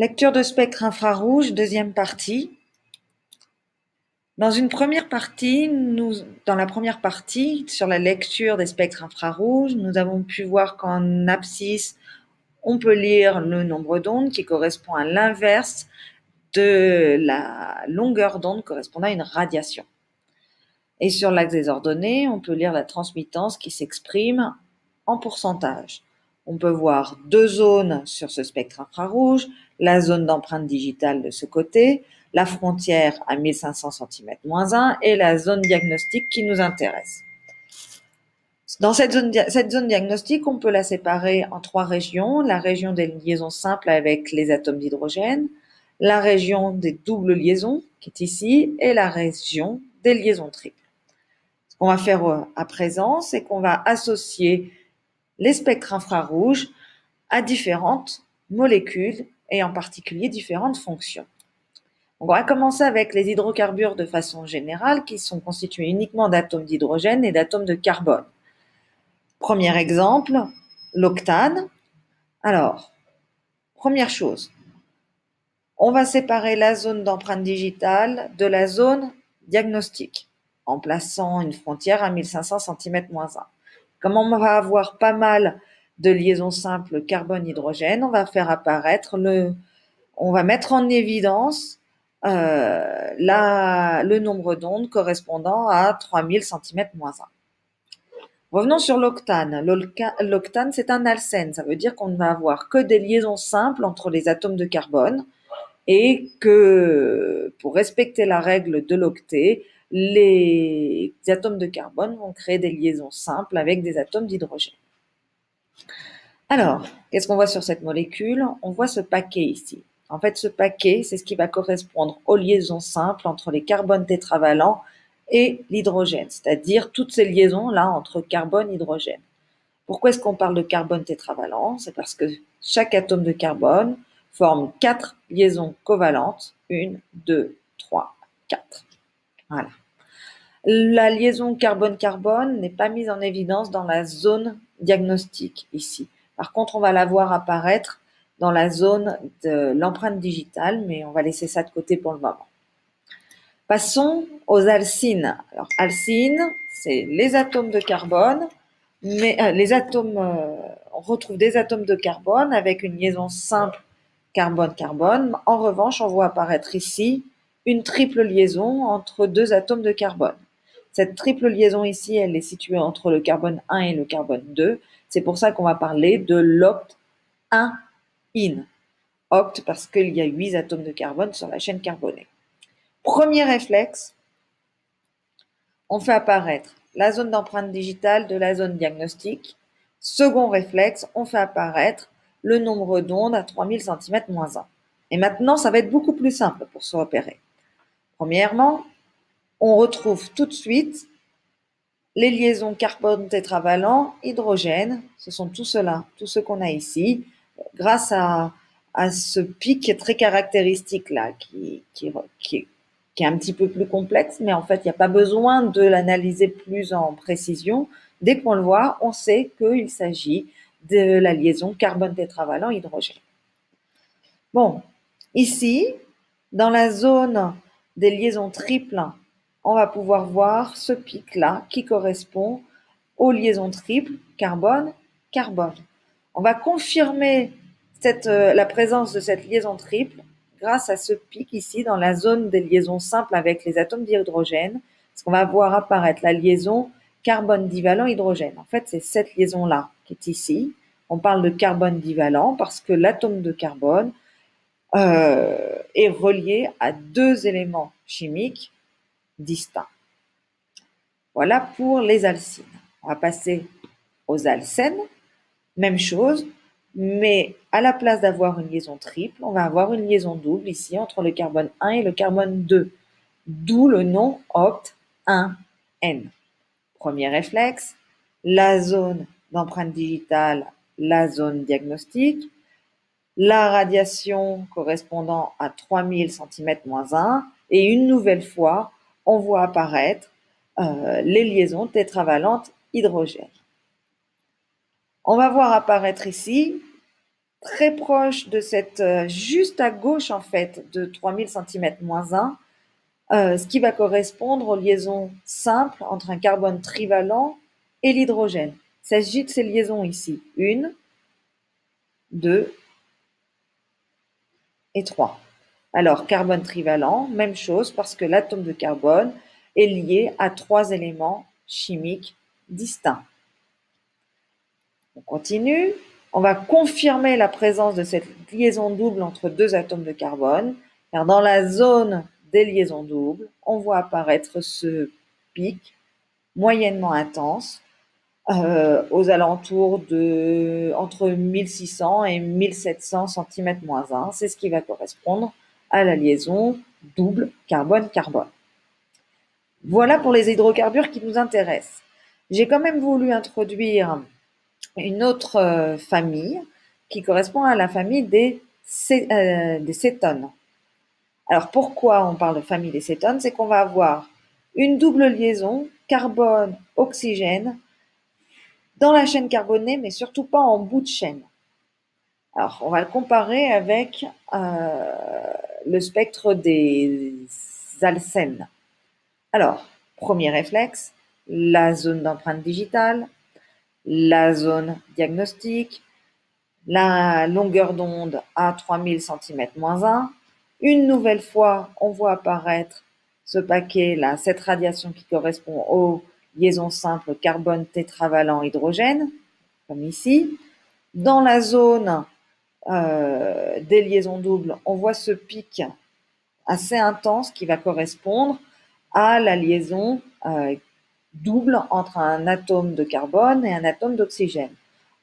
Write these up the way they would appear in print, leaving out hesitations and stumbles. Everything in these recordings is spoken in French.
Lecture de spectre infrarouge, deuxième partie. Dans la première partie, sur la lecture des spectres infrarouges, nous avons pu voir qu'en abscisse, on peut lire le nombre d'ondes qui correspond à l'inverse de la longueur d'onde correspondant à une radiation. Et sur l'axe des ordonnées, on peut lire la transmittance qui s'exprime en pourcentage. On peut voir deux zones sur ce spectre infrarouge, la zone d'empreinte digitale de ce côté, la frontière à 1500 cm-1 et la zone diagnostique qui nous intéresse. Dans cette zone diagnostique, on peut la séparer en trois régions. La région des liaisons simples avec les atomes d'hydrogène, la région des doubles liaisons, qui est ici, et la région des liaisons triples. Ce qu'on va faire à présent, c'est qu'on va associer les spectres infrarouges à différentes molécules et en particulier différentes fonctions. On va commencer avec les hydrocarbures de façon générale qui sont constitués uniquement d'atomes d'hydrogène et d'atomes de carbone. Premier exemple, l'octane. Alors, première chose, on va séparer la zone d'empreinte digitale de la zone diagnostique en plaçant une frontière à 1500 cm-1. Comme on va avoir pas mal de liaisons simples carbone-hydrogène, on va mettre en évidence le nombre d'ondes correspondant à 3000 cm-1. Revenons sur l'octane. L'octane, c'est un alcène. Ça veut dire qu'on ne va avoir que des liaisons simples entre les atomes de carbone et que pour respecter la règle de l'octet, les atomes de carbone vont créer des liaisons simples avec des atomes d'hydrogène. Alors, qu'est-ce qu'on voit sur cette molécule? On voit ce paquet ici. En fait, ce paquet, c'est ce qui va correspondre aux liaisons simples entre les carbones tétravalents et l'hydrogène, c'est-à-dire toutes ces liaisons-là entre carbone et hydrogène. Pourquoi est-ce qu'on parle de carbone tétravalent? C'est parce que chaque atome de carbone forme 4 liaisons covalentes. 1, 2, 3, 4. Voilà. La liaison carbone-carbone n'est pas mise en évidence dans la zone diagnostique ici. Par contre, on va la voir apparaître dans la zone de l'empreinte digitale, mais on va laisser ça de côté pour le moment. Passons aux alcynes. Alors, alcynes, c'est les atomes de carbone, mais on retrouve des atomes de carbone avec une liaison simple carbone-carbone. En revanche, on voit apparaître ici une triple liaison entre deux atomes de carbone. Cette triple liaison ici, elle est située entre le carbone 1 et le carbone 2. C'est pour ça qu'on va parler de l'oct 1-in. Oct parce qu'il y a 8 atomes de carbone sur la chaîne carbonée. Premier réflexe, on fait apparaître la zone d'empreinte digitale de la zone diagnostique. Second réflexe, on fait apparaître le nombre d'ondes à 3000 cm-1. Et maintenant, ça va être beaucoup plus simple pour se repérer. Premièrement, on retrouve tout de suite les liaisons carbone tétravalent, hydrogène. Ce sont tous ceux-là, tous ceux qu'on a ici, grâce à ce pic très caractéristique là, qui est un petit peu plus complexe, mais en fait, il n'y a pas besoin de l'analyser plus en précision. Dès qu'on le voit, on sait qu'il s'agit de la liaison carbone tétravalent hydrogène. Bon, ici, dans la zone des liaisons triples, on va pouvoir voir ce pic-là qui correspond aux liaisons triples carbone-carbone. On va confirmer la présence de cette liaison triple grâce à ce pic ici dans la zone des liaisons simples avec les atomes d'hydrogène, parce qu'on va voir apparaître la liaison carbone divalent hydrogène. En fait, c'est cette liaison-là qui est ici. On parle de carbone divalent parce que l'atome de carbone est relié à deux éléments chimiques distincts. Voilà pour les alcynes. On va passer aux alcènes. Même chose, mais à la place d'avoir une liaison triple, on va avoir une liaison double ici entre le carbone 1 et le carbone 2. D'où le nom oct-1-n. Premier réflexe, la zone d'empreinte digitale, la zone diagnostique, la radiation correspondant à 3000 cm-1, et une nouvelle fois, on voit apparaître les liaisons tétravalentes hydrogène. On va voir apparaître ici très proche de cette, juste à gauche en fait de 3000 cm-1, ce qui va correspondre aux liaisons simples entre un carbone trivalent et l'hydrogène. Il s'agit de ces liaisons ici, 1, 2 et 3. Alors, carbone trivalent, même chose parce que l'atome de carbone est lié à 3 éléments chimiques distincts. On continue. On va confirmer la présence de cette liaison double entre deux atomes de carbone, car dans la zone des liaisons doubles, on voit apparaître ce pic moyennement intense aux alentours de entre 1600 et 1700 cm-1. C'est ce qui va correspondre à la liaison double carbone-carbone. Voilà pour les hydrocarbures qui nous intéressent. J'ai quand même voulu introduire une autre famille qui correspond à la famille des cétones. Alors pourquoi on parle de famille des cétones? C'est qu'on va avoir une double liaison carbone-oxygène dans la chaîne carbonée, mais surtout pas en bout de chaîne. Alors on va le comparer avec le spectre des alcènes. Alors, premier réflexe, la zone d'empreinte digitale, la zone diagnostique, la longueur d'onde à 3000 cm-1. Une nouvelle fois, on voit apparaître ce paquet là, cette radiation qui correspond aux liaisons simples carbone tétravalent hydrogène, comme ici. Dans la zone des liaisons doubles, on voit ce pic assez intense qui va correspondre à la liaison double entre un atome de carbone et un atome d'oxygène.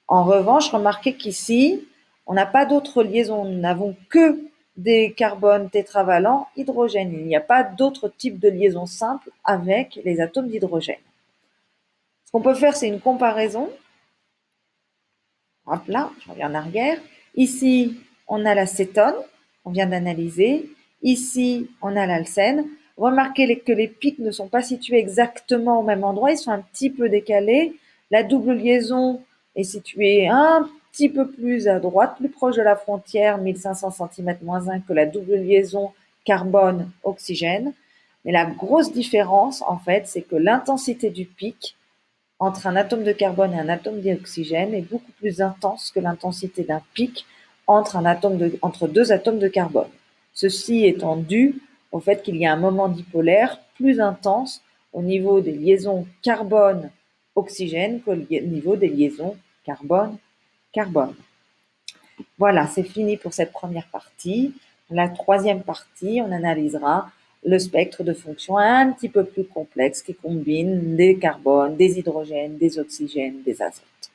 En revanche, remarquez qu'ici, on n'a pas d'autres liaisons. Nous n'avons que des carbones tétravalents hydrogène. Il n'y a pas d'autres types de liaisons simples avec les atomes d'hydrogène. Ce qu'on peut faire, c'est une comparaison. Hop là, je reviens en arrière. Ici, on a la cétone, on vient d'analyser. Ici, on a l'alcène. Remarquez que les pics ne sont pas situés exactement au même endroit, ils sont un petit peu décalés. La double liaison est située un petit peu plus à droite, plus proche de la frontière, 1500 cm-1 que la double liaison carbone-oxygène. Mais la grosse différence, en fait, c'est que l'intensité du pic entre un atome de carbone et un atome d'oxygène est beaucoup plus intense que l'intensité d'un pic entre deux atomes de carbone. Ceci étant dû au fait qu'il y a un moment dipolaire plus intense au niveau des liaisons carbone-oxygène qu'au niveau des liaisons carbone-carbone. Voilà, c'est fini pour cette première partie. La troisième partie, on analysera le spectre de fonctions un petit peu plus complexe qui combine des carbones, des hydrogènes, des oxygènes, des azotes.